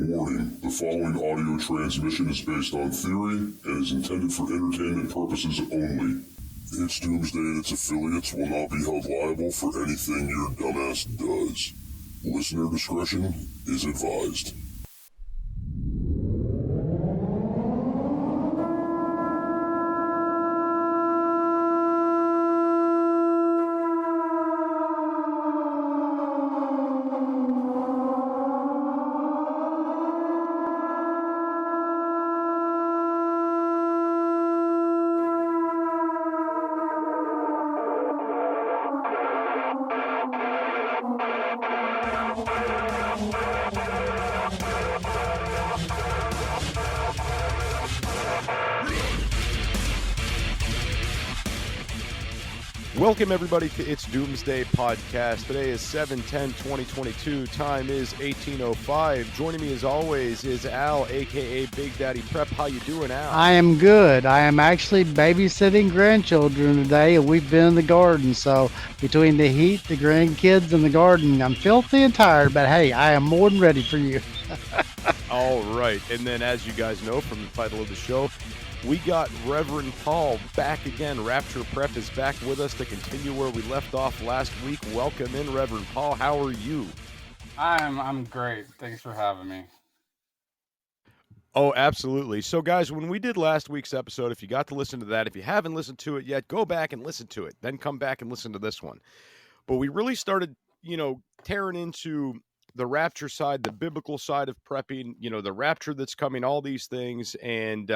Warning, the following audio transmission is based on theory and is intended for entertainment purposes only. It's Doomsday and its affiliates will not be held liable for anything your dumbass does. Listener discretion is advised. Welcome, everybody, to It's Doomsday podcast. Today is 7/10/2022. Time is 18:05. Joining me, as always, is Al, a.k.a. Big Daddy Prep. How you doing, Al? I am good. I am actually babysitting grandchildren today, and we've been in the garden. So between the heat, the grandkids, and the garden, I'm filthy and tired. But hey, I am more than ready for you. All right. And then, as you guys know from the title of the show, we got Reverend Paul back again. Rapture Prep is back with us to continue where we left off last week. Welcome in, Reverend Paul. How are you? I'm great. Thanks for having me. Oh, absolutely. So, guys, when we did last week's episode, if you got to listen to that, if you haven't listened to it yet, go back and listen to it. Then come back and listen to this one. But we really started, tearing into the rapture side, the biblical side of prepping, the rapture that's coming, all these things, and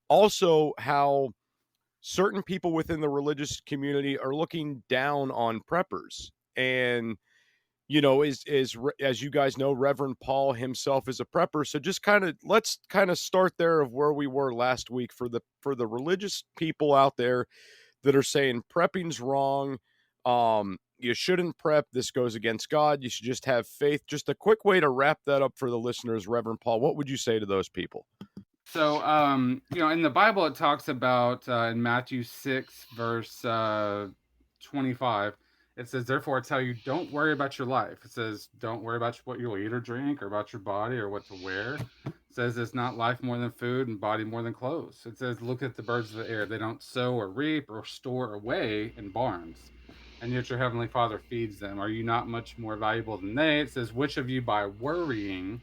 also how certain people within the religious community are looking down on preppers. And, as you guys know, Reverend Paul himself is a prepper. So just let's start there of where we were last week for the religious people out there that are saying prepping's wrong. You shouldn't prep. This goes against God. You should just have faith. Just a quick way to wrap that up for the listeners, Reverend Paul. What would you say to those people? So, in the Bible, it talks about in Matthew 6, verse 25, it says, "Therefore I tell you, don't worry about your life." It says, "Don't worry about what you'll eat or drink, or about your body or what to wear." It says, "It's not life more than food and body more than clothes." It says, "Look at the birds of the air. They don't sow or reap or store away in barns, and yet your heavenly Father feeds them. Are you not much more valuable than they?" It says, "Which of you by worrying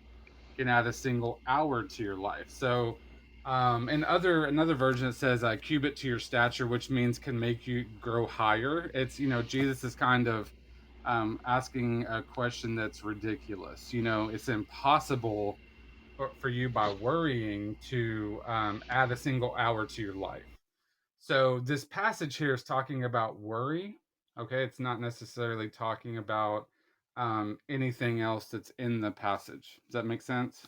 can add a single hour to your life?" So another version, it says cubit to your stature, which means can make you grow higher. It's, Jesus is kind of asking a question that's ridiculous. It's impossible for you by worrying to add a single hour to your life. So this passage here is talking about worry. Okay, it's not necessarily talking about anything else that's in the passage. Does that make sense?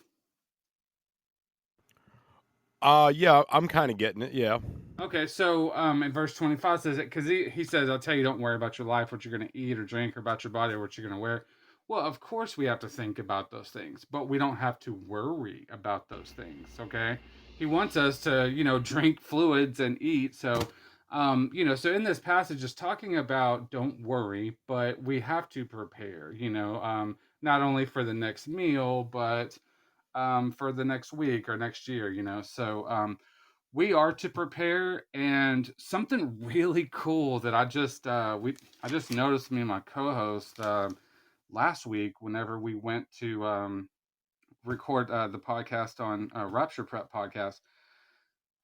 Yeah, I'm kind of getting it. Yeah. Okay, so in verse 25 says it, because he says, "I'll tell you, don't worry about your life, what you're going to eat or drink, or about your body, or what you're going to wear." Well, of course we have to think about those things, but we don't have to worry about those things. Okay, he wants us to, drink fluids and eat. So, so in this passage, it's talking about don't worry, but we have to prepare. Not only for the next meal, but for the next week or next year. So we are to prepare. And something really cool that I just noticed, me and my co-host last week whenever we went to record the podcast on Rapture Prep podcast.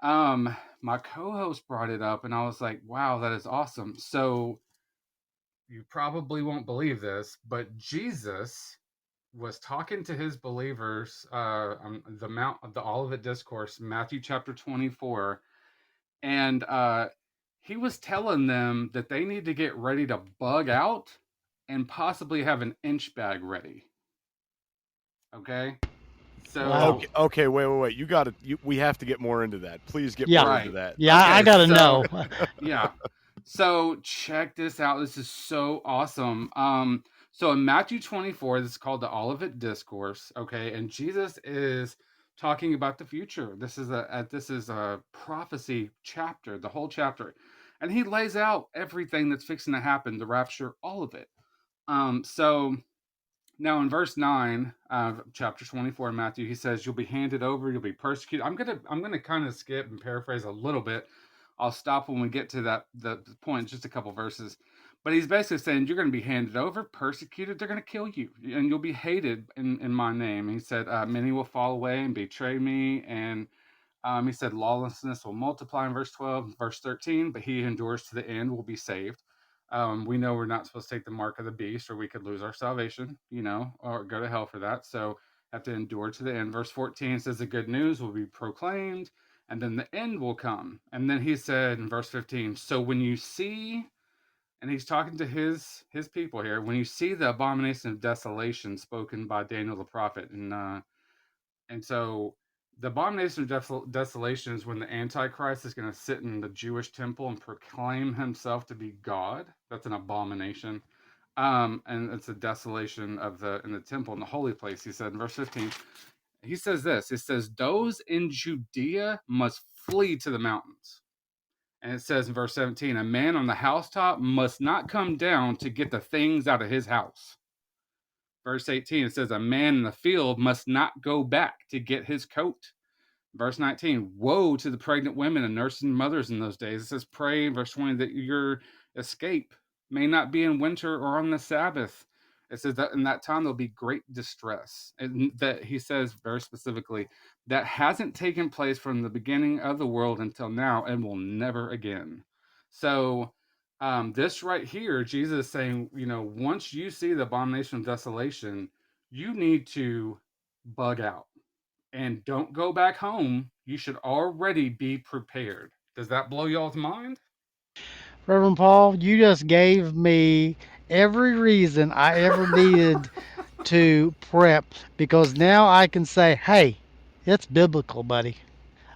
My co-host brought it up and I was like, wow, that is awesome. So you probably won't believe this, but Jesus was talking to his believers on the Olivet Discourse, Matthew chapter 24, and he was telling them that they need to get ready to bug out and possibly have an inch bag ready. Okay, so Wow. Okay. Wait. We have to get more into that. Please get Yeah. more Right. into that. Yeah, Okay, I gotta so- know. yeah. So check this out. This is so awesome. So in Matthew 24, this is called the Olivet Discourse. Okay, and Jesus is talking about the future. This is a prophecy chapter, the whole chapter, and he lays out everything that's fixing to happen, the rapture, all of it. So Now in verse 9 of chapter 24 in Matthew, he says, "You'll be handed over, you'll be persecuted." I'm gonna kind of skip and paraphrase a little bit. I'll stop when we get to the point, just a couple verses. But he's basically saying you're going to be handed over, persecuted. They're going to kill you, and you'll be hated in my name. He said, "Many will fall away and betray me," and he said, "Lawlessness will multiply," in verse 12, verse 13. "But he who endures to the end will be saved." We know we're not supposed to take the mark of the beast, or we could lose our salvation, or go to hell for that. So have to endure to the end. Verse 14 says the good news will be proclaimed, and then the end will come. And then he said in verse 15, "So when you see," and he's talking to his people here, "when you see the abomination of desolation spoken by Daniel the prophet," and so the abomination of desolation is when the Antichrist is going to sit in the Jewish temple and proclaim himself to be God. That's an abomination. And it's a desolation in the temple, in the holy place. He said in verse 15, he says this, it says, "Those in Judea must flee to the mountains." And it says in verse 17, "A man on the housetop must not come down to get the things out of his house." Verse 18, it says, "A man in the field must not go back to get his coat." Verse 19, "Woe to the pregnant women and nursing mothers in those days." It says, "Pray," in verse 20, "that your escape may not be in winter or on the Sabbath." It says that in that time there'll be great distress. And that he says very specifically, that hasn't taken place from the beginning of the world until now and will never again. So this right here, Jesus is saying, once you see the abomination of desolation, you need to bug out and don't go back home. You should already be prepared. Does that blow y'all's mind? Reverend Paul, you just gave me every reason I ever needed to prep because now I can say, hey, it's biblical, buddy.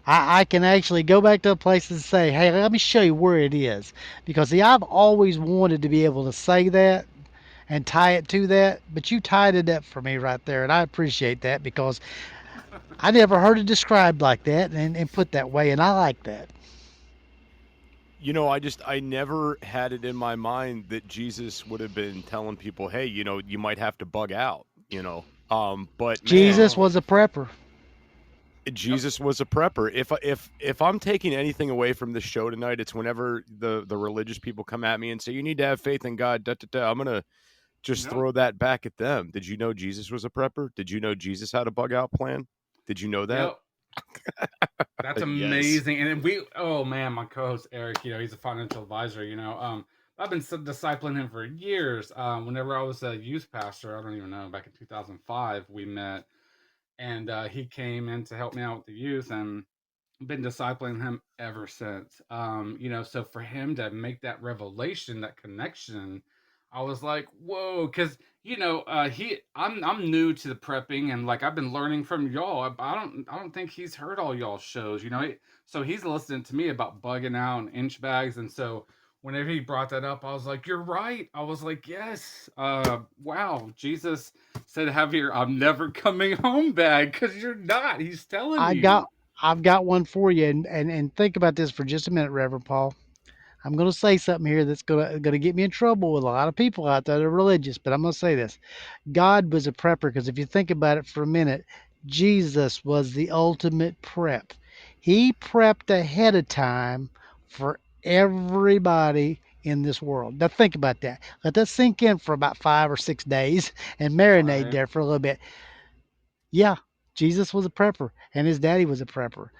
I can actually go back to a place and say, hey, let me show you where it is. Because, see, I've always wanted to be able to say that and tie it to that, but you tied it up for me right there, and I appreciate that because I never heard it described like that and put that way, and I like that. I never had it in my mind that Jesus would have been telling people, hey, you might have to bug out. But man, Jesus Oh, was a prepper. yep. Jesus was a prepper. If I'm taking anything away from the show tonight, it's whenever the religious people come at me and say you need to have faith in God. Da, da, da, I'm gonna just Nope. throw that back at them. Did you know Jesus was a prepper? Did you know Jesus had a bug out plan? Did you know that? Yep. That's Yes. amazing. And oh man, my co-host Eric, he's a financial advisor. I've been discipling him for years. Whenever I was a youth pastor, I don't even know, back in 2005, we met, and he came in to help me out with the youth, and been discipling him ever since. So for him to make that revelation, that connection, I was like, whoa, because I'm new to the prepping, and like I've been learning from y'all. I don't think he's heard all y'all shows. So he's listening to me about bugging out and inch bags, and so whenever he brought that up, I was like, you're right. I was like, yes. Wow, Jesus said, have your "I'm never coming home" bag, because you're not. He's telling I you. got I've got one for you, and think about this for just a minute, Reverend Paul. I'm going to say something here that's going to get me in trouble with a lot of people out there that are religious, but I'm going to say this. God was a prepper because if you think about it for a minute, Jesus was the ultimate prep. He prepped ahead of time for everybody in this world. Now think about that. Let that sink in for about 5 or 6 days and marinate Right. there for a little bit. Yeah, Jesus was a prepper and his daddy was a prepper.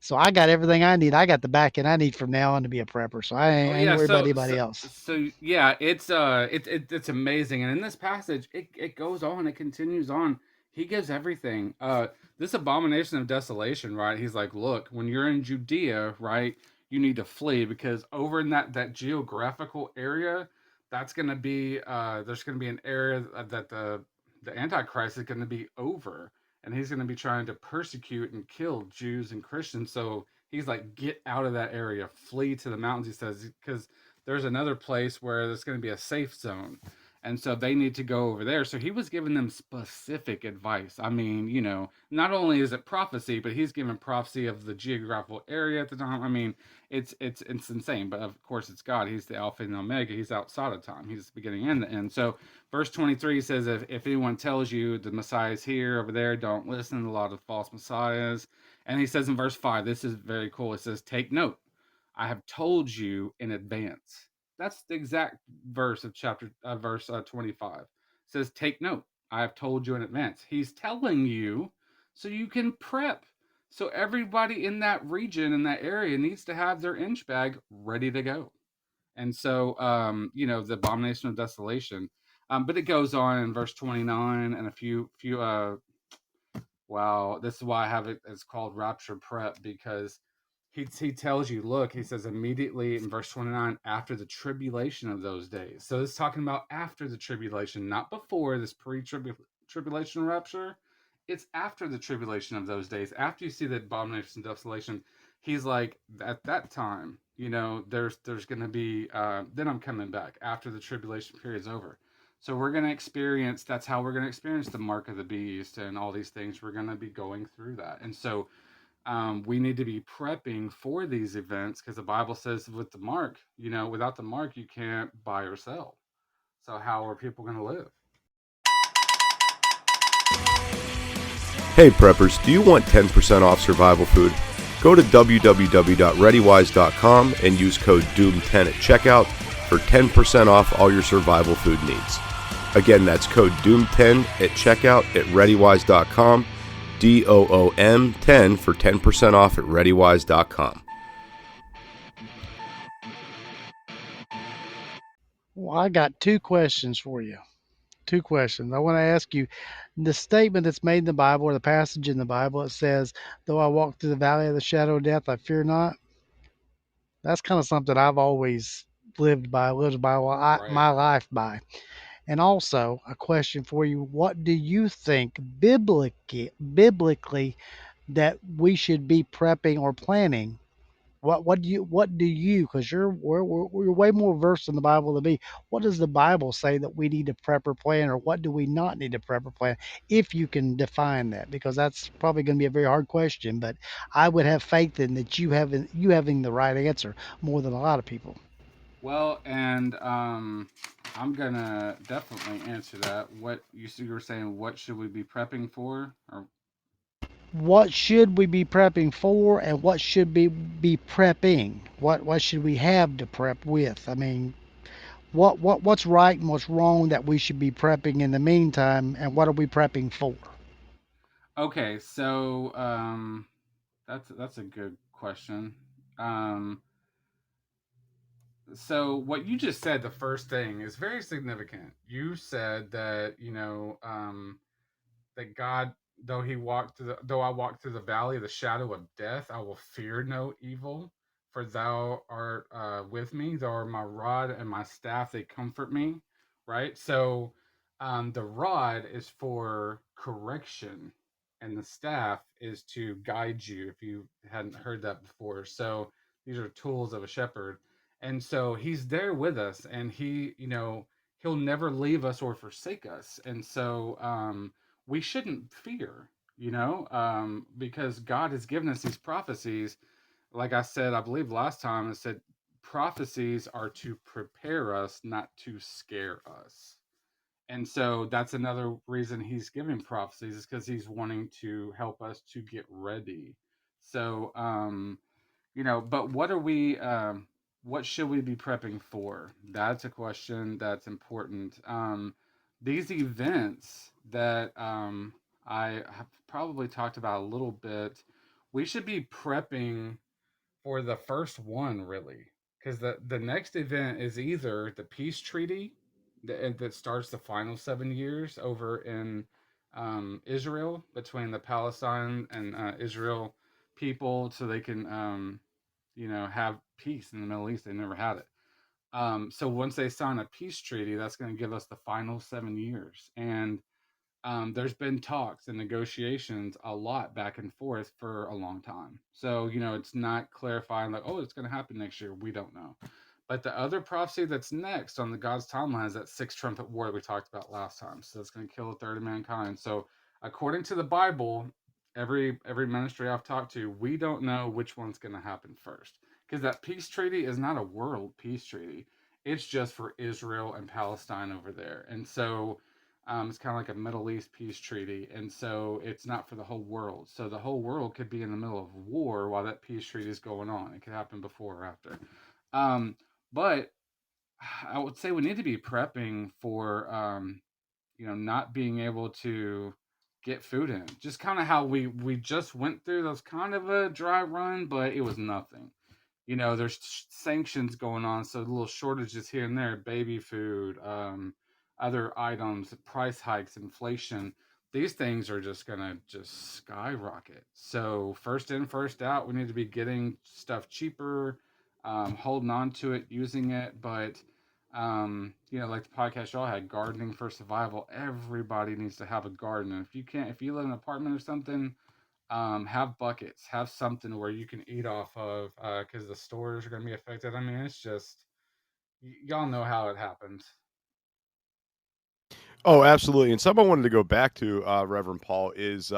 So I got everything I need. I got the backing I need from now on to be a prepper. So Oh I ain't yeah, worried about so anybody so else. so yeah, it's amazing. And in this passage, it goes on, it continues on. He gives everything. This abomination of desolation, right? He's like, look, when you're in Judea, right, you need to flee, because over in that geographical area, that's gonna be there's gonna be an area that the Antichrist is gonna be over, and he's gonna be trying to persecute and kill Jews and Christians. So he's like, get out of that area, flee to the mountains. He says, because there's another place where there's going to be a safe zone. And so they need to go over there. So he was giving them specific advice. I mean, not only is it prophecy, but he's giving prophecy of the geographical area at the time. I mean, it's insane. But of course, it's God. He's the Alpha and the Omega. He's outside of time. He's the beginning and the end. So verse 23 says, if anyone tells you the Messiah is here, over there, don't listen to a lot of false messiahs. And he says in verse 5, this is very cool. It says, take note. I have told you in advance. That's the exact verse of verse 25. It says, take note. I have told you in advance. He's telling you so you can prep. So everybody in that region, in that area, needs to have their inch bag ready to go. And so, the abomination of desolation. But it goes on in verse 29 and a few. Wow, this is why I have it. It's called rapture prep, because he tells you, look, he says immediately in verse 29, after the tribulation of those days. So it's talking about after the tribulation, not before this pre-tribulation rapture. It's after the tribulation of those days. After you see the abomination and desolation, he's like, at that time, there's going to be, then I'm coming back after the tribulation period's over. So we're going to experience, that's how we're going to experience the mark of the beast and all these things. We're going to be going through that. And so we need to be prepping for these events, because the Bible says with the mark, without the mark, you can't buy or sell. So how are people going to live? Hey preppers, do you want 10% off survival food? Go to www.readywise.com and use code DOOM10 at checkout for 10% off all your survival food needs. Again, that's code DOOM10 at checkout at readywise.com, DOOM10 for 10% off at readywise.com. Well, I got two questions for you. Two questions. I want to ask you the statement that's made in the Bible, or the passage in the Bible, it says, though I walk through the valley of the shadow of death, I fear not. That's kind of something I've always lived by Right. my life by. And also, a question for you: what do you think biblically that we should be prepping or planning? What do you, because we're way more versed in the Bible than me. What does the Bible say that we need to prep or plan, or what do we not need to prep or plan? If you can define that, because that's probably going to be a very hard question, but I would have faith in that you having the right answer more than a lot of people. Well, and I'm gonna definitely answer that. What you were saying? What should we be prepping for? Or What should we be prepping for, and what should be prepping? What should we have to prep with? I mean, what's right and what's wrong that we should be prepping in the meantime, and what are we prepping for? okay, so that's a good question. Um, so what you just said, the first thing, is very significant. You said that that God, though I walk through the valley of the shadow of death, I will fear no evil, for thou art with me. Thou art my rod and my staff; they comfort me. Right. So, the rod is for correction, and the staff is to guide you. If you hadn't heard that before, so these are tools of a shepherd, and so he's there with us, and he'll never leave us or forsake us, and so we shouldn't fear, because God has given us these prophecies. Like I said, I believe last time I said prophecies are to prepare us, not to scare us. And so that's another reason he's giving prophecies, is because he's wanting to help us to get ready. So, but what should we be prepping for? That's a question that's important. These events that I have probably talked about a little bit, we should be prepping for the first one, really, because the next event is either the peace treaty that starts the final 7 years over in Israel, between the Palestine and Israel people, so they can have peace in the Middle East. They never had it. So once they sign a peace treaty, that's going to give us the final 7 years. And there's been talks and negotiations a lot back and forth for a long time. So, it's not clarifying like, oh, it's going to happen next year. We don't know. But the other prophecy that's next on the God's timeline is that sixth trumpet war that we talked about last time. So it's going to kill a third of mankind. So according to the Bible, every ministry I've talked to, we don't know which one's going to happen first, because that peace treaty is not a world peace treaty. It's just for Israel and Palestine over there. And so it's kind of like a Middle East peace treaty. And so it's not for the whole world. So the whole world could be in the middle of war while that peace treaty is going on. It could happen before or after. But I would say we need to be prepping for, not being able to get food in. Just kind of how we just went through. That was kind of a dry run, but it was nothing. There's sanctions going on, so little shortages here and there, baby food, other items, price hikes, inflation. These things are just going to just skyrocket. So first in, first out, we need to be getting stuff cheaper, holding on to it, using it. But, like the podcast y'all had, gardening for survival, everybody needs to have a garden. And if you live in an apartment or something, have buckets, have something where you can eat off of, because the stores are going to be affected. I mean, it's just, y'all know how it happens. Oh, absolutely. And something I wanted to go back to, Reverend Paul, is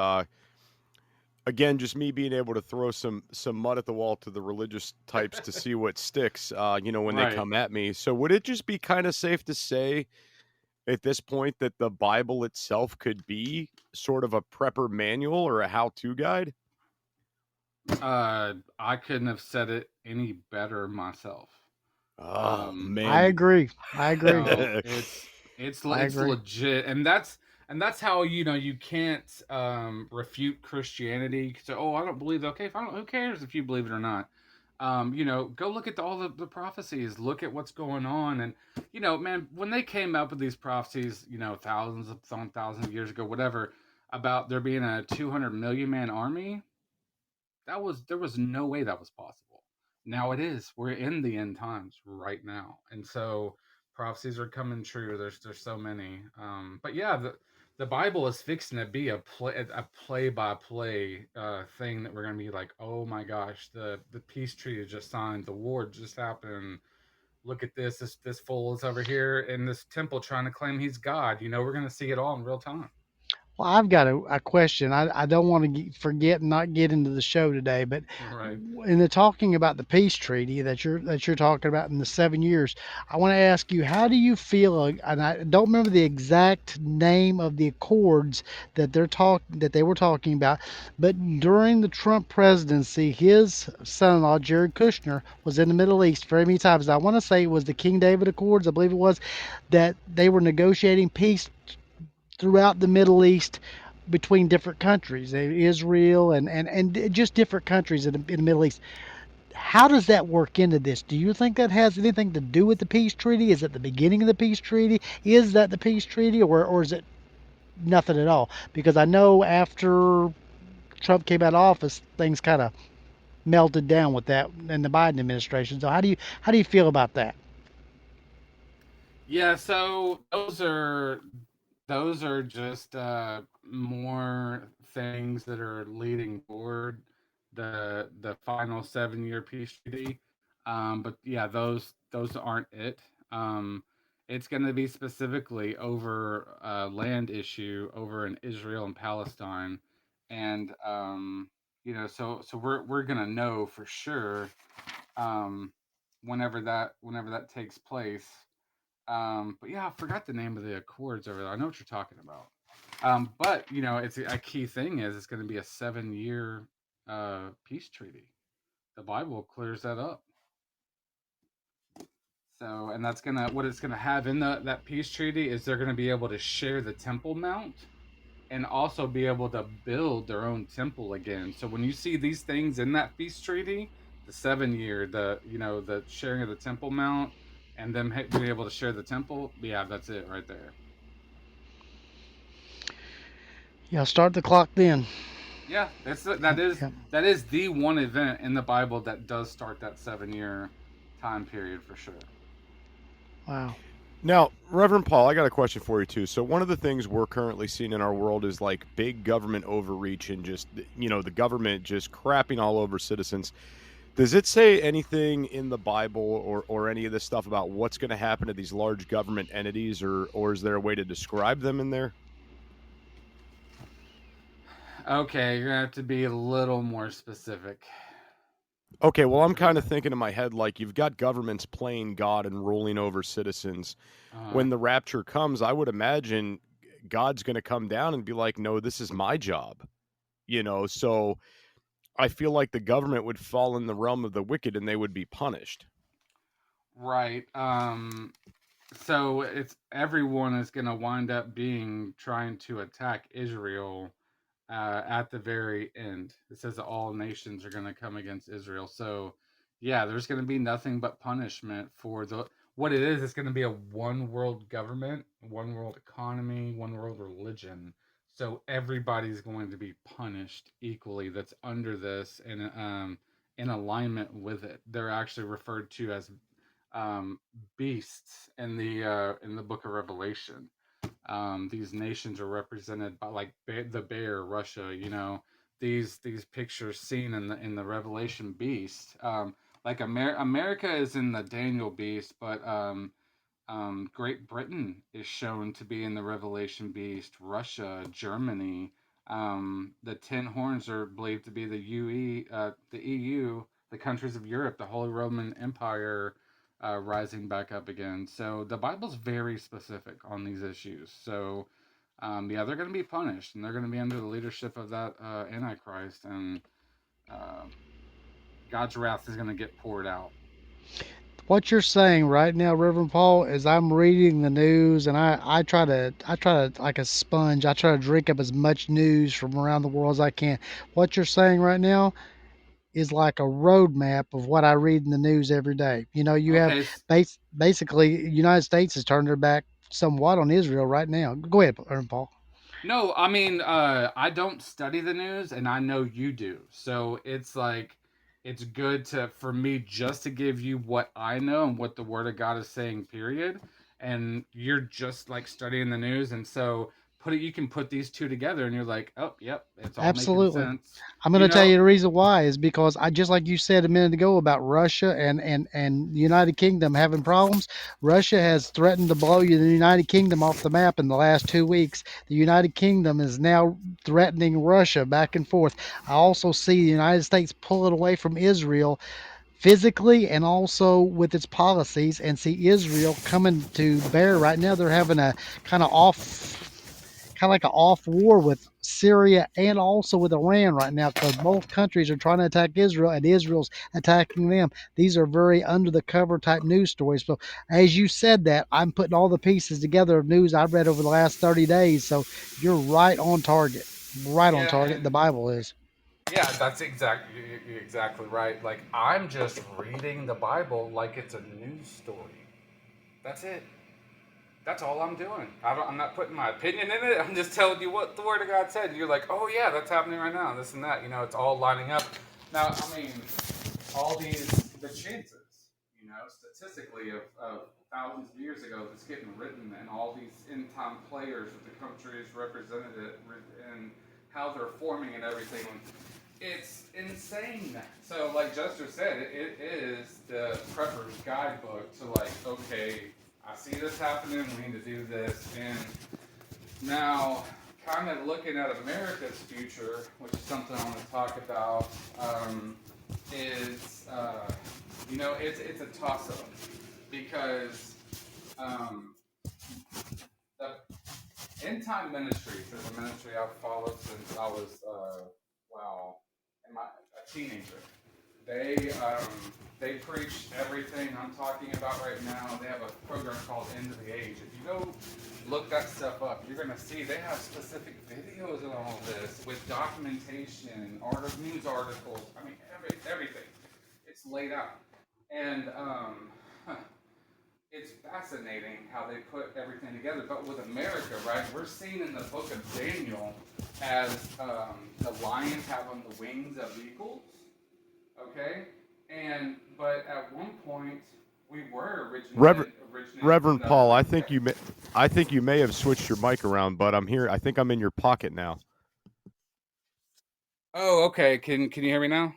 again just me being able to throw some mud at the wall to the religious types to see what sticks. When Right. they come at me. So would it just be kind of safe to say at this point that the Bible itself could be sort of a prepper manual or a how-to guide? I couldn't have said it any better myself. Oh man, I agree. I agree. No, it's I agree. legit, and that's how you can't refute Christianity. So, I don't believe it. Okay, if I don't, who cares if you believe it or not? Go look at all the prophecies. Look at what's going on, and man, when they came up with these prophecies, thousands of years ago, whatever, about there being a 200 million man army, there was no way that was possible. Now it is. We're in the end times right now, and so prophecies are coming true. There's so many. But yeah, the Bible is fixing to be a play by play thing that we're gonna be like, oh my gosh, the peace treaty just signed, the war just happened. Look at this fool is over here in this temple trying to claim he's God. We're gonna see it all in real time. Well, I've got a question. I don't want to forget and not get into the show today, but Right. in the talking about the peace treaty that you're talking about in the 7 years, I want to ask you, how do you feel? And I don't remember the exact name of the accords that they were talking about, but during the Trump presidency, his son-in-law Jared Kushner was in the Middle East very many times. I want to say it was the King David Accords, I believe it was, that they were negotiating peace throughout the Middle East between different countries, Israel and just different countries in the Middle East. How does that work into this? Do you think that has anything to do with the peace treaty? Is it the beginning of the peace treaty? Is that the peace treaty, or is it nothing at all? Because I know after Trump came out of office, things kind of melted down with that in the Biden administration. So how do you feel about that? Yeah, so those are just more things that are leading toward the final 7 year peace treaty. But yeah, those aren't it. It's going to be specifically over a land issue over in Israel and Palestine, and so we're going to know for sure um, whenever that takes place. But yeah, I forgot the name of the accords over there. I know what you're talking about. But it's a key thing is it's going to be a 7 year peace treaty. The Bible clears that up. So, and that's what it's gonna have in that peace treaty is they're gonna be able to share the Temple Mount and also be able to build their own temple again. So when you see these things in that peace treaty, the 7 year, the sharing of the Temple Mount, and them being able to share the temple, yeah, that's it right there. Yeah, start the clock then. Yeah, that is Yeah. that is the one event in the Bible that does start that 7 year time period for sure. Wow. Now, Reverend Paul, I got a question for you too. So one of the things we're currently seeing in our world is like big government overreach and just the government just crapping all over citizens. Does it say anything in the Bible or any of this stuff about what's going to happen to these large government entities, or is there a way to describe them in there? Okay, you're gonna have to be a little more specific. Okay, well, I'm kind of thinking in my head like you've got governments playing God and ruling over citizens. Uh, When the rapture comes, I would imagine God's going to come down and be like, "No, this is my job." So I feel like the government would fall in the realm of the wicked and they would be punished. right. So it's everyone is gonna wind up being trying to attack Israel at the very end. It says that all nations are going to come against Israel. So, yeah, there's going to be nothing but punishment for the what it is. It's going to be a one world government, one world economy, one world religion. So everybody's going to be punished equally. That's under this and in alignment with it. They're actually referred to as beasts in the book of Revelation. These nations are represented by like the bear, Russia. These pictures seen in the Revelation beast. Like America is in the Daniel beast, but Great Britain is shown to be in the Revelation beast. Russia, Germany. The 10 horns are believed to be the EU, the countries of Europe, the Holy Roman Empire, rising back up again. So the Bible's very specific on these issues. So, yeah, they're going to be punished, and they're going to be under the leadership of that Antichrist, and uh, God's wrath is going to get poured out. What you're saying right now, Reverend Paul, is I'm reading the news and I try to like a sponge. I try to drink up as much news from around the world as I can. What you're saying right now is like a roadmap of what I read in the news every day. You have Okay, basically United States has turned their back somewhat on Israel right now. Go ahead, Reverend Paul. no, I mean, I don't study the news, and I know you do. So it's like, it's good for me just to give you what I know and what the Word of God is saying. Period. And you're just like studying the news, and so you can put these two together, and you're like, oh, yep, it's all making Absolutely. sense. I'm going You to tell you know? the reason why is because I just like you said a minute ago about Russia and the United Kingdom having problems. Russia has threatened to blow you the United Kingdom off the map in the last 2 weeks. The United Kingdom is now threatening Russia back and forth. I also see the United States pulling away from Israel physically and also with its policies, and see Israel coming to bear right now. They're having a kind of off kind of like an off war with Syria and also with Iran right now, because both countries are trying to attack Israel and Israel's attacking them. These are very under the cover type news stories. So as you said that, I'm putting all the pieces together of news I've read over the last 30 days. So you're right on target. Right on Yeah, target. The and Bible is. yeah, that's you're exactly right. Like, I'm just reading the Bible like it's a news story. That's it. That's all I'm doing. I'm not putting my opinion in it. I'm just telling you what the Word of God said. And you're like, oh yeah, that's happening right now. This and that. It's all lining up. Now, I mean, all the chances, statistically of thousands of years ago, that's getting written, and all these end time players with the countries represented it, and how they're forming and everything. It's insane. So, like Jester said, it is the prepper's guidebook to, like, okay, I see this happening, we need to do this. And now, kind of looking at America's future, which is something I want to talk about, is, it's a toss up, because the end time ministries is a ministry I've followed since I was, a teenager. They preach everything I'm talking about right now. They have a program called End of the Age. If you go look that stuff up, you're going to see they have specific videos and all this with documentation, news articles. I mean, everything. It's laid out. And it's fascinating how they put everything together. But with America, right, we're seeing in the book of Daniel as the lions have on the wings of eagles. Okay? But at one point, we were Reverend originated Reverend in Paul, I think okay. you may have switched your mic around, but I'm here. I think I'm in your pocket now. Oh, okay. Can you hear me now?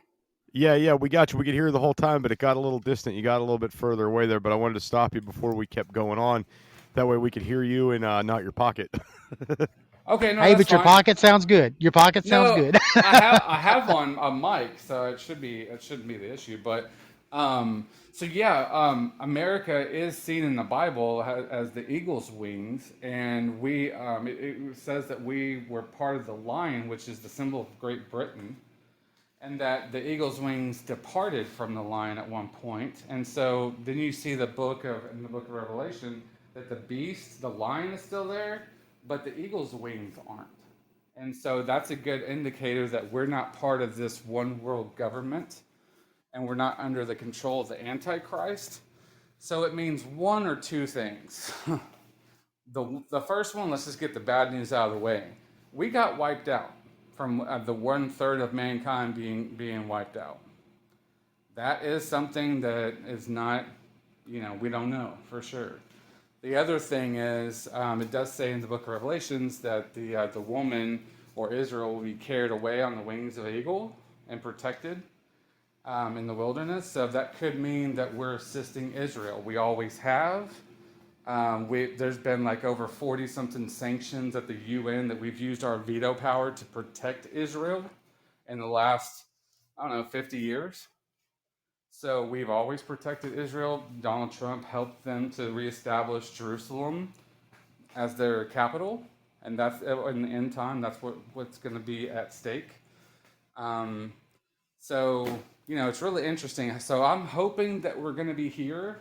Yeah, we got you. We could hear you the whole time, but it got a little distant. You got a little bit further away there, but I wanted to stop you before we kept going on. That way we could hear you and not your pocket. Okay, no, Hey, that's but your fine. pocket sounds good. Your pocket sounds No, good. I have on a mic, so it shouldn't be the issue. But so yeah, America is seen in the Bible as the eagle's wings, and it says that we were part of the lion, which is the symbol of Great Britain, and that the eagle's wings departed from the lion at one point. And so then you see in the book of Revelation that the beast, the lion, is still there, but the eagle's wings aren't. And so that's a good indicator that we're not part of this one world government, and we're not under the control of the Antichrist. So it means one or two things. The first one, let's just get the bad news out of the way. We got wiped out from the 1/3 of mankind being wiped out. That is something that is not, we don't know for sure. The other thing is, it does say in the book of Revelations that the woman or Israel will be carried away on the wings of an eagle and protected in the wilderness. So that could mean that we're assisting Israel. We always have. There's been like over 40-something sanctions at the UN that we've used our veto power to protect Israel in the last, 50 years. So we've always protected Israel. Donald Trump helped them to reestablish Jerusalem as their capital, and that's in the end time. That's what's going to be at stake. So it's really interesting. So I'm hoping that we're going to be here,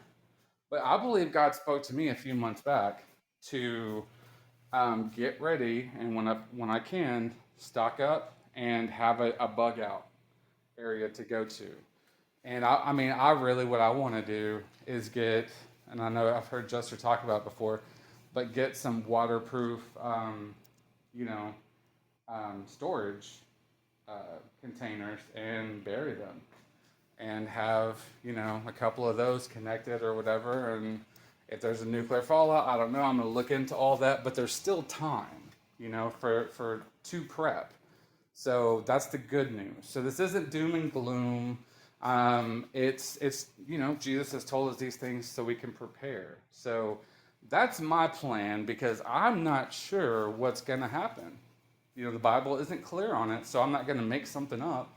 but I believe God spoke to me a few months back to get ready, and when I can, stock up and have a bug out area to go to. And I really, what I want to do is get, and I know I've heard Jester talk about it before, but get some waterproof, storage containers and bury them, and have a couple of those connected or whatever. And if there's a nuclear fallout, I don't know. I'm going to look into all that, but there's still time, for to prep. So that's the good news. So this isn't doom and gloom. It's Jesus has told us these things so we can prepare. So that's my plan, because I'm not sure what's going to happen. The Bible isn't clear on it, so I'm not going to make something up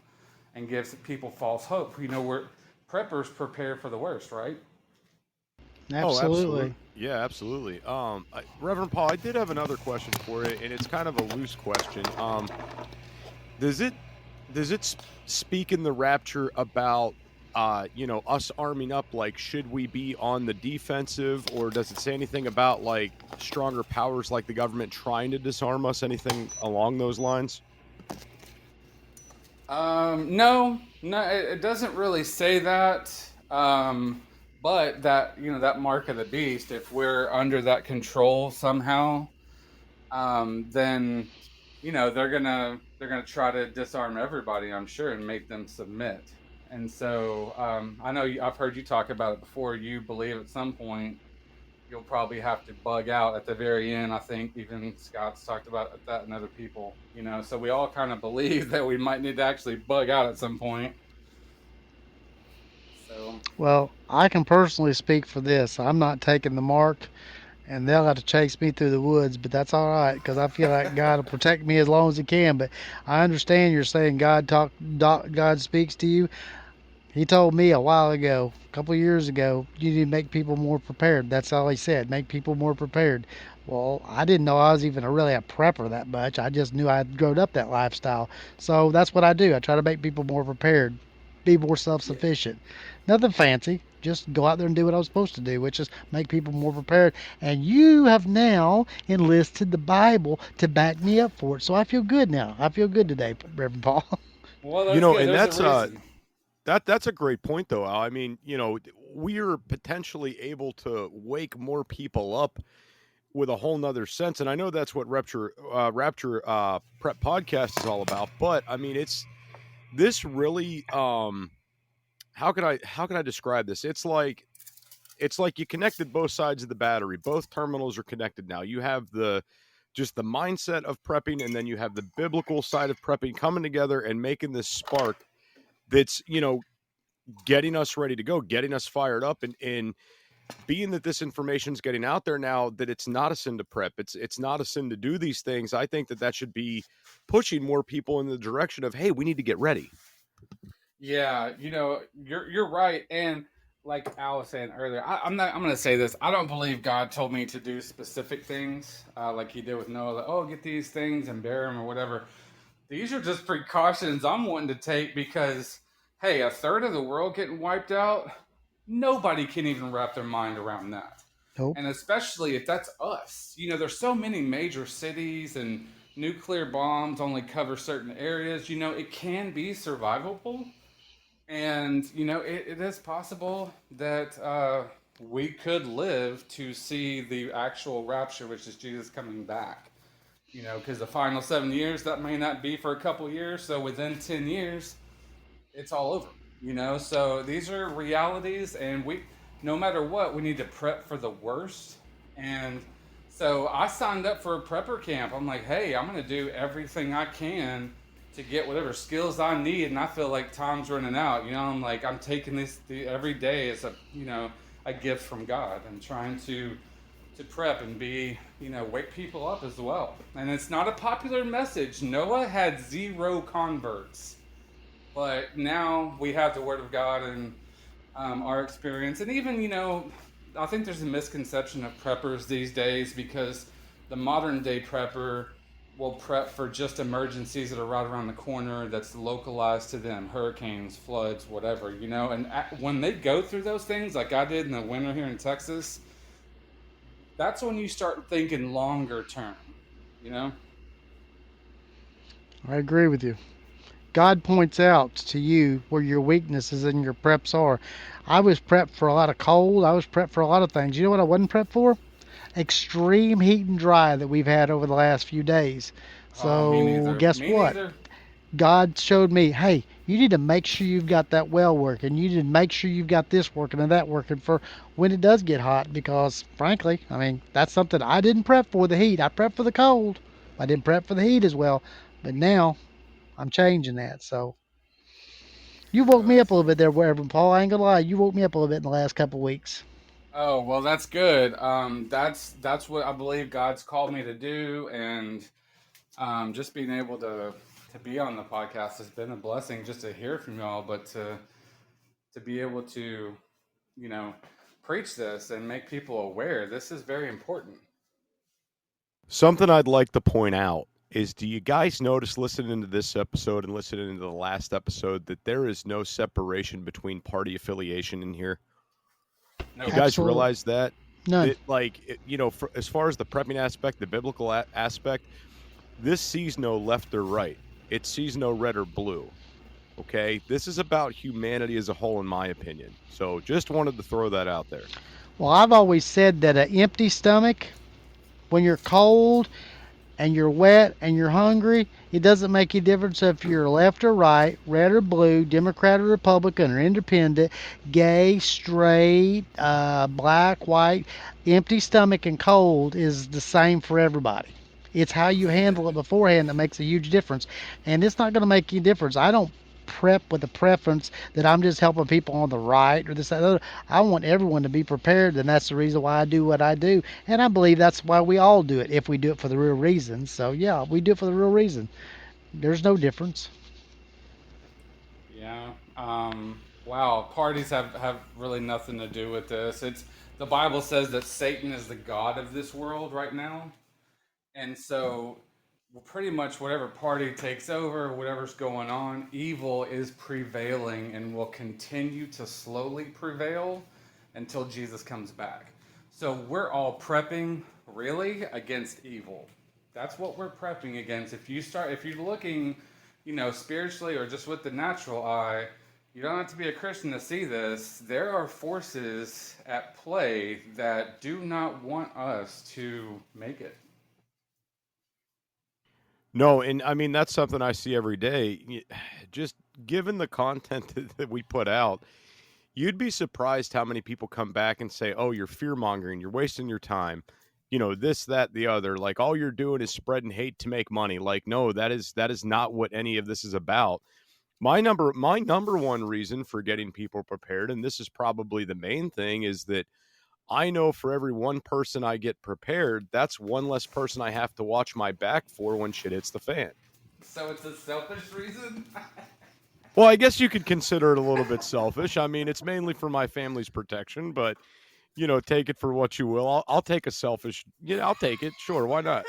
and give people false hope. We're preppers prepare for the worst, right? Absolutely. Yeah, absolutely. Reverend Paul, I did have another question for you, and it's kind of a loose question. Does it speak in the rapture about us arming up? Like, should we be on the defensive, or does it say anything about like stronger powers like the government trying to disarm us? Anything along those lines? No, it doesn't really say that. But that that mark of the beast, if we're under that control somehow, then they're gonna try to disarm everybody, I'm sure, and make them submit. And so I know I've heard you talk about it before. You believe at some point you'll probably have to bug out at the very end. I think even Scott's talked about that, and other people. So we all kind of believe that we might need to actually bug out at some point. So Well, I can personally speak for this. I'm not taking the mark, and they'll have to chase me through the woods, but that's all right because I feel like God will protect me as long as He can. But I understand you're saying God speaks to you. He told me a while ago, a couple of years ago, you need to make people more prepared. That's all He said, make people more prepared. Well, I didn't know I was even really a prepper that much. I just knew I'd grown up that lifestyle. So that's what I do. I try to make people more prepared, be more yeah, self-sufficient. Nothing fancy. Just go out there and do what I was supposed to do, which is make people more prepared. And you have now enlisted the Bible to back me up for it. So I feel good now. I feel good today, Reverend Paul. well, that's good. And There's a that's reason. that's a great point, though, Al. I mean, we're potentially able to wake more people up with a whole nother sense, and I know that's what Rapture Prep Podcast is all about. But I mean, it's this really. How can I describe this? It's like you connected both sides of the battery. Both terminals are connected now. You have just the mindset of prepping, and then you have the biblical side of prepping coming together and making this spark that's, getting us ready to go, getting us fired up, and being that this information is getting out there now, that it's not a sin to prep, it's not a sin to do these things. I think that should be pushing more people in the direction of, hey, we need to get ready. Yeah, you're right, and like Al was saying earlier, I'm going to say this. I don't believe God told me to do specific things like He did with Noah. Like, oh, get these things and bury them or whatever. These are just precautions I'm wanting to take because, hey, a third of the world getting wiped out, nobody can even wrap their mind around that. Nope. And especially if that's us. There's so many major cities and nuclear bombs only cover certain areas. It can be survivable. And, it is possible that we could live to see the actual rapture, which is Jesus coming back. Because the final 7 years, that may not be for a couple years. So within 10 years, it's all over. So these are realities, and no matter what, we need to prep for the worst. And so I signed up for a prepper camp. I'm like, hey, I'm going to do everything I can to get whatever skills I need, and I feel like time's running out. I'm like, I'm taking this every day as a gift from God, and trying to prep and be, wake people up as well. And it's not a popular message. Noah had 0 converts, but now we have the Word of God and our experience. And even, I think there's a misconception of preppers these days, because the modern day prepper will prep for just emergencies that are right around the corner, that's localized to them, hurricanes, floods, whatever, and when they go through those things like I did in the winter here in Texas, that's when you start thinking longer term. I agree with you. God points out to you where your weaknesses and your preps are. I was prepped for a lot of cold. I was prepped for a lot of things. You know what I wasn't prepped for? Extreme heat and dry that we've had over the last few days. Oh, me So neither. guess Me what? neither. God showed me, hey, you need to make sure you've got that well working. You need to make sure you've got this working and that working for when it does get hot. Because frankly, that's something I didn't prep for, the heat. I prepped for the cold. I didn't prep for the heat as well. But now I'm changing that. So you woke Oh, me up that's a little bit there, Reverend Paul. I ain't gonna lie, you woke me up a little bit in the last couple of weeks. Oh, well, that's good. That's what I believe God's called me to do, and just being able to be on the podcast has been a blessing, just to hear from y'all, but to be able to, you know, preach this and make people aware. This is very important. Something I'd like to point out is, do you guys notice, listening to this episode and listening to the last episode, that there is no separation between party affiliation in here? No, You guys Absolutely. realize that? None. As far as the prepping aspect, the biblical aspect, this sees no left or right. It sees no red or blue. Okay? This is about humanity as a whole, in my opinion. So just wanted to throw that out there. Well, I've always said that an empty stomach, when you're cold and you're wet and you're hungry, it doesn't make any difference if you're left or right, red or blue, Democrat or Republican or independent, gay, straight, black, white. Empty stomach and cold is the same for everybody. It's how you handle it beforehand that makes a huge difference. And it's not going to make any difference. I don't prep with a preference that I'm just helping people on the right or this, that, other. I want everyone to be prepared, and that's the reason why I do what I do. And I believe that's why we all do it, if we do it for the real reason. So, yeah, we do it for the real reason. There's no difference. yeah. Wow. Parties have really nothing to do with this. It's the Bible says that Satan is the god of this world right now, and so pretty much whatever party takes over, whatever's going on, evil is prevailing and will continue to slowly prevail until Jesus comes back. So we're all prepping really against evil. That's what we're prepping against. If you're looking, spiritually or just with the natural eye, you don't have to be a Christian to see this. There are forces at play that do not want us to make it. No, and I mean, that's something I see every day. Just given the content that we put out, you'd be surprised how many people come back and say, "Oh, you're fear mongering. You're wasting your time. This, that, the other. Like, all you're doing is spreading hate to make money." Like, no, that is not what any of this is about. My number one reason for getting people prepared, and this is probably the main thing, is that I know for every one person I get prepared, that's one less person I have to watch my back for when shit hits the fan. So it's a selfish reason? Well, I guess you could consider it a little bit selfish. I mean, it's mainly for my family's protection, but, take it for what you will. I'll take a selfish, I'll take it. Sure, why not?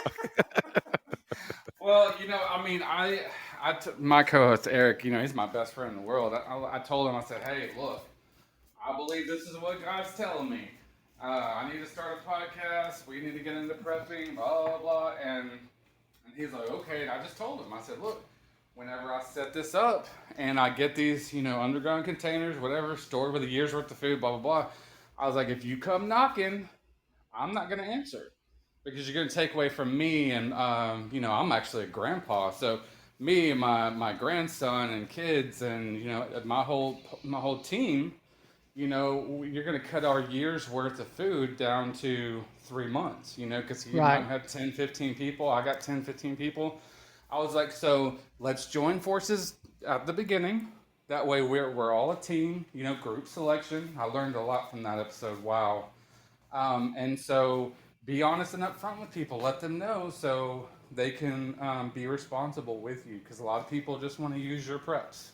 Well, I mean, my co-host Eric, he's my best friend in the world. I told him, I said, hey, look, I believe this is what God's telling me. I need to start a podcast. We need to get into prepping, blah, blah, blah. And he's like, okay. And I just told him, I said, look, whenever I set this up and I get these, underground containers, whatever, stored with a year's worth of food, blah, blah, blah. I was like, if you come knocking, I'm not going to answer. Because you're going to take away from me, and I'm actually a grandpa, so me and my grandson and kids, and my whole team, you're going to cut our year's worth of food down to 3 months, because you might have 10, 15 people. I got 10, 15 people. I was like, so let's join forces at the beginning. That way we're all a team, group selection. I learned a lot from that episode. Wow. And so be honest and upfront with people. Let them know so they can be responsible with you, because a lot of people just want to use your preps.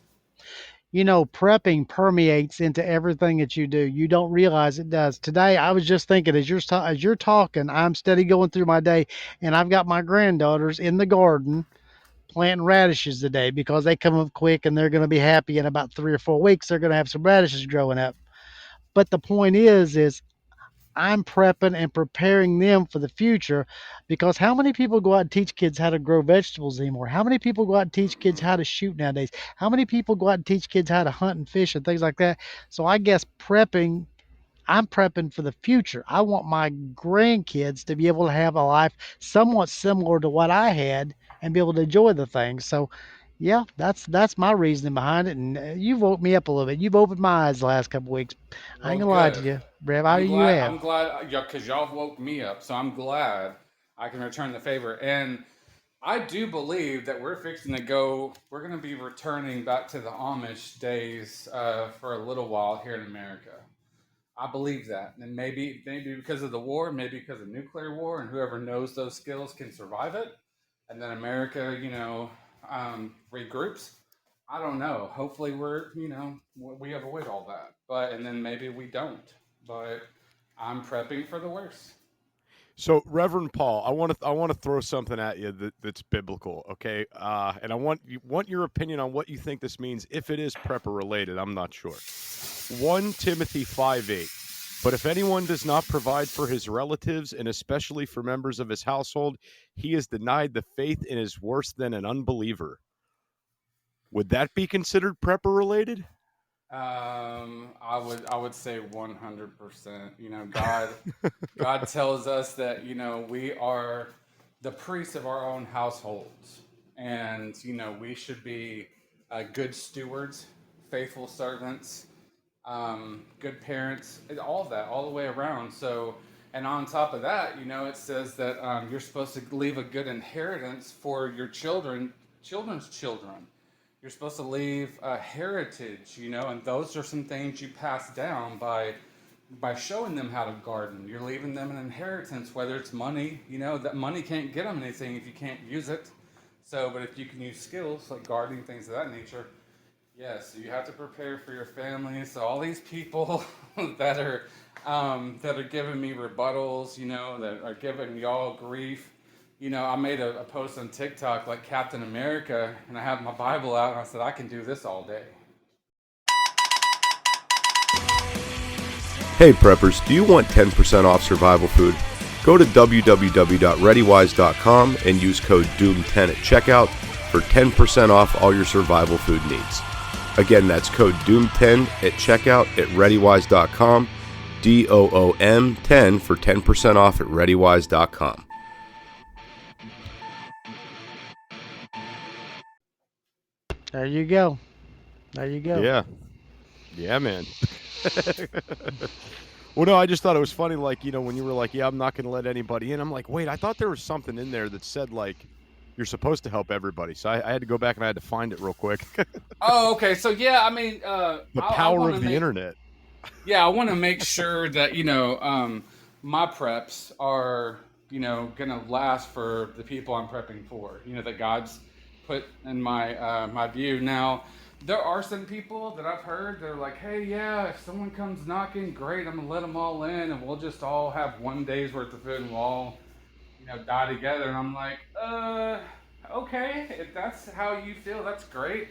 Prepping permeates into everything that you do. You don't realize it does. Today, I was just thinking, as you're talking, I'm steady going through my day, and I've got my granddaughters in the garden planting radishes today because they come up quick and they're going to be happy in about 3 or 4 weeks. They're going to have some radishes growing up. But the point is I'm prepping and preparing them for the future, because how many people go out and teach kids how to grow vegetables anymore? How many people go out and teach kids how to shoot nowadays? How many people go out and teach kids how to hunt and fish and things like that? So I guess I'm prepping for the future. I want my grandkids to be able to have a life somewhat similar to what I had and be able to enjoy the things. So yeah, that's my reasoning behind it. And you've woke me up a little bit. You've opened my eyes the last couple of weeks. I Well, ain't gonna lie to good. you, Rev. You have. I'm glad, because y'all woke me up. So I'm glad I can return the favor. And I do believe that we're going to be returning back to the Amish days for a little while here in America. I believe that. And maybe because of the war, maybe because of nuclear war, and whoever knows those skills can survive it. And then America, regroups. I don't know. Hopefully we avoid all that. And then maybe we don't. But I'm prepping for the worst. So, Reverend Paul, I want to throw something at you that's biblical, okay? And I want your opinion on what you think this means, if it is prepper related. I'm not sure. 1 Timothy 5:8. But if anyone does not provide for his relatives, and especially for members of his household, he is denied the faith and is worse than an unbeliever. Would that be considered prepper related? I would say 100%. God tells us that we are the priests of our own households, and we should be good stewards, faithful servants, good parents, all of that, all the way around. So, and on top of that, it says that you're supposed to leave a good inheritance for your children's children. You're supposed to leave a heritage, and those are some things you pass down by showing them how to garden. You're leaving them an inheritance, whether it's money, that money can't get them anything if you can't use it. So, but if you can use skills like gardening, things of that nature, yes, you have to prepare for your family. So all these people that are giving me rebuttals, that are giving y'all grief. I made a post on TikTok like Captain America, and I have my Bible out, and I said, I can do this all day. Hey preppers, do you want 10% off survival food? Go to www.readywise.com and use code DOOM10 at checkout for 10% off all your survival food needs. Again, that's code DOOM10 at checkout at readywise.com, DOOM10 for 10% off at readywise.com. There you go. There you go. Yeah, man. Well, no, I just thought it was funny, like, when you were like, yeah, I'm not going to let anybody in. I'm like, wait, I thought there was something in there that said, like, you're supposed to help everybody. So I had to go back and I had to find it real quick. Oh, okay. So yeah, I mean, The power of the internet. Yeah, I want to make sure that my preps are gonna last for the people I'm prepping for. That God's put in my view. Now, there are some people that I've heard they're like, hey, yeah, if someone comes knocking, great, I'm gonna let them all in, and we'll just all have one day's worth of food, and we'll all die together. And I'm like, okay, if that's how you feel, that's great.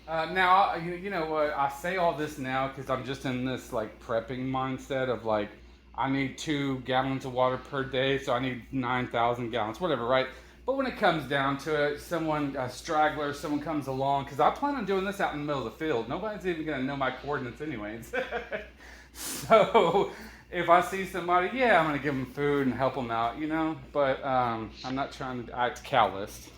Now, you know what? I say all this now because I'm just in this like prepping mindset of like, I need 2 gallons of water per day, so I need 9,000 gallons, whatever, right? But when it comes down to it, a straggler, someone comes along, because I plan on doing this out in the middle of the field. Nobody's even going to know my coordinates anyways. So if I see somebody, yeah, I'm going to give them food and help them out, But I'm not trying to act callous.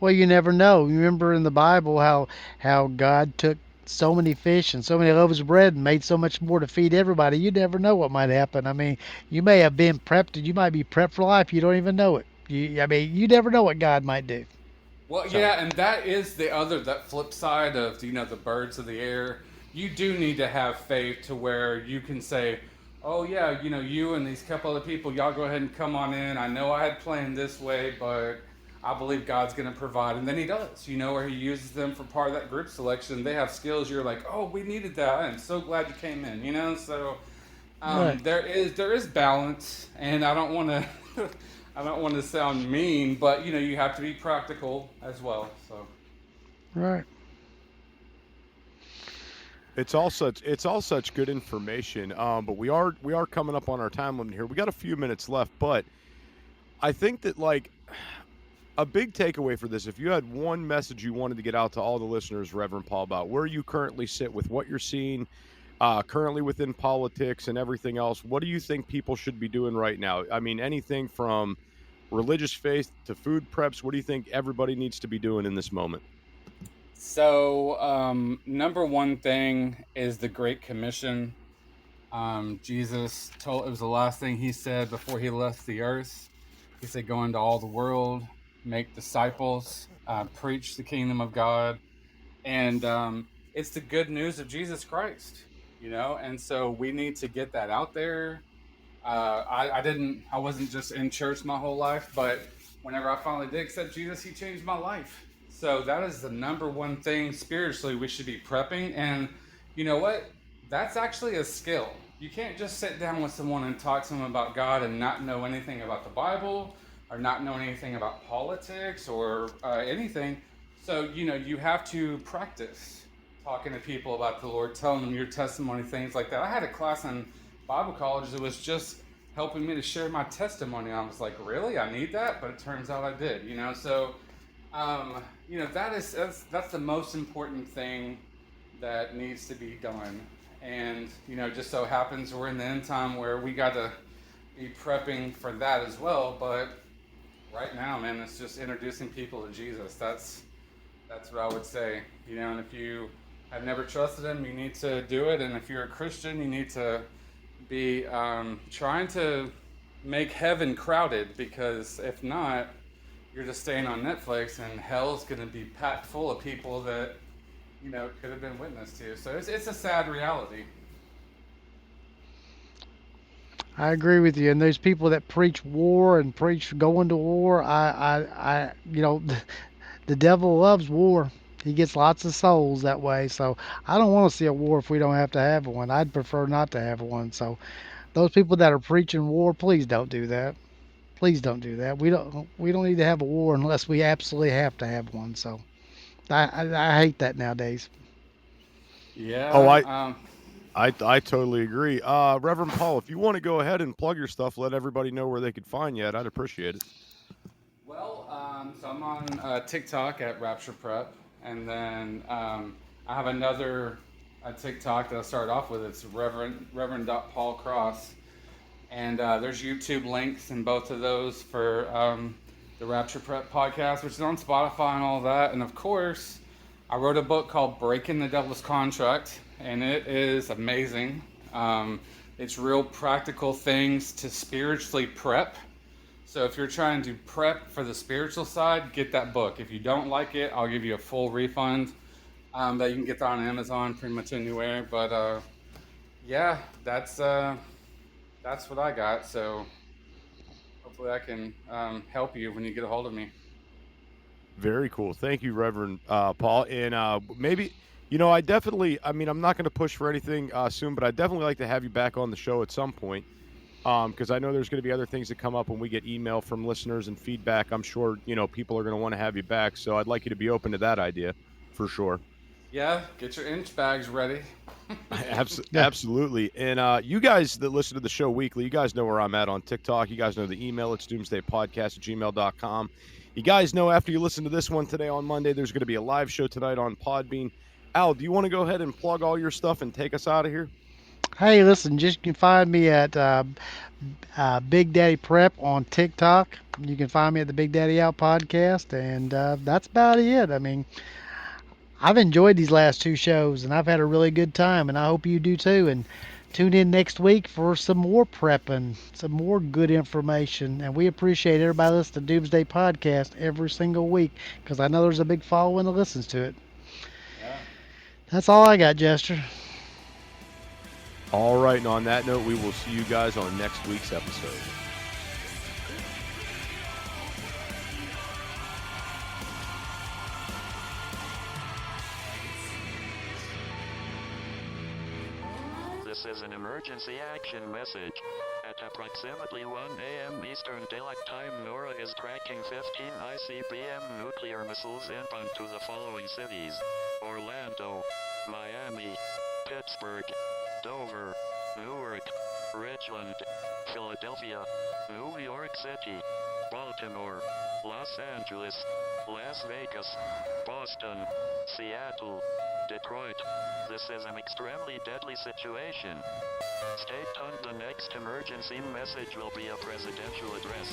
Well, you never know. You remember in the Bible how God took so many fish and so many loaves of bread and made so much more to feed everybody. You never know what might happen. I mean, you may have been prepped and you might be prepped for life. You don't even know it. You never know what God might do. Well, yeah, and that is that flip side of, the birds of the air. You do need to have faith to where you can say, oh, yeah, you and these couple other people, y'all go ahead and come on in. I know I had planned this way, but I believe God's going to provide. And then he does, where he uses them for part of that group selection. They have skills. You're like, oh, we needed that. I'm so glad you came in, So Right. there is balance, and I don't want to I don't want to sound mean, but you have to be practical as well. So Right. It's all such good information. But we are coming up on our time limit here. We got a few minutes left, but I think that like a big takeaway for this, if you had one message you wanted to get out to all the listeners, Reverend Paul, about where you currently sit with what you're seeing currently within politics and everything else, what do you think people should be doing right now? I mean, anything from religious faith to food preps, what do you think everybody needs to be doing in this moment? So, number one thing is the Great Commission. Jesus it was the last thing he said before he left the earth. He said, go into all the world, make disciples, preach the kingdom of God. And it's the good news of Jesus Christ, and so we need to get that out there. I wasn't just in church my whole life, but whenever I finally did accept Jesus, he changed my life. So that is the number one thing spiritually we should be prepping. And you know what? That's actually a skill. You can't just sit down with someone and talk to them about God and not know anything about the Bible or not know anything about politics or anything. So, you have to practice talking to people about the Lord, telling them your testimony, things like that. I had a class in Bible college that was just helping me to share my testimony. I was like, really? I need that? But it turns out I did, So, that's the most important thing that needs to be done. And, just so happens we're in the end time where we got to be prepping for that as well. But right now, man, it's just introducing people to Jesus. That's what I would say. And if you have never trusted him, you need to do it. And if you're a Christian, you need to be trying to make heaven crowded, because if not, you're just staying on Netflix and hell's going to be packed full of people that, could have been witness to. So it's a sad reality. I agree with you. And those people that preach war and preach going to war, the devil loves war. He gets lots of souls that way. So I don't want to see a war if we don't have to have one. I'd prefer not to have one. So those people that are preaching war, please don't do that. Please don't do that. We don't need to have a war unless we absolutely have to have one. So I hate that nowadays. Yeah. Oh, I totally agree. Reverend Paul, if you want to go ahead and plug your stuff, let everybody know where they could find you at. I'd appreciate it. Well, so I'm on TikTok at Rapture Prep, and then I have another TikTok that I started off with. It's Reverend Paul Cross, and there's YouTube links in both of those for the Rapture Prep podcast, which is on Spotify and all that. And of course, I wrote a book called Breaking the Devil's Contract, and it is amazing. It's real practical things to spiritually prep. So if you're trying to prep for the spiritual side, get that book. If you don't like it, I'll give you a full refund. That you can get that on Amazon, pretty much anywhere. But yeah, that's what I got. So hopefully I can help you when you get a hold of me. Very cool. Thank you, Reverend Paul. And maybe, I'm not going to push for anything soon, but I'd definitely like to have you back on the show at some point. Because I know there's going to be other things that come up when we get email from listeners and feedback. I'm sure, people are going to want to have you back. So I'd like you to be open to that idea for sure. Yeah, get your inch bags ready. Absolutely. And you guys that listen to the show weekly, you guys know where I'm at on TikTok. You guys know the email. It's doomsdaypodcast@gmail.com. You guys know after you listen to this one today on Monday, there's going to be a live show tonight on Podbean. Al, do you want to go ahead and plug all your stuff and take us out of here? Hey, listen, just you can find me at Big Daddy Prep on TikTok. You can find me at the Big Daddy Out podcast, and that's about it. I mean, I've enjoyed these last two shows, and I've had a really good time, and I hope you do too. And tune in next week for some more prepping, some more good information. And we appreciate everybody listening to Doomsday Podcast every single week, because I know there's a big following that listens to it. Yeah. That's all I got, Jester. All right, and on that note, we will see you guys on next week's episode. This is an emergency action message. At approximately 1 a.m. Eastern Daylight Time, NORAD is tracking 15 ICBM nuclear missiles inbound to the following cities: Orlando, Miami, Pittsburgh, Dover, Newark, Richland, Philadelphia, New York City, Baltimore, Los Angeles, Las Vegas, Boston, Seattle, Detroit. This is an extremely deadly situation. Stay tuned. The next emergency message will be a presidential address.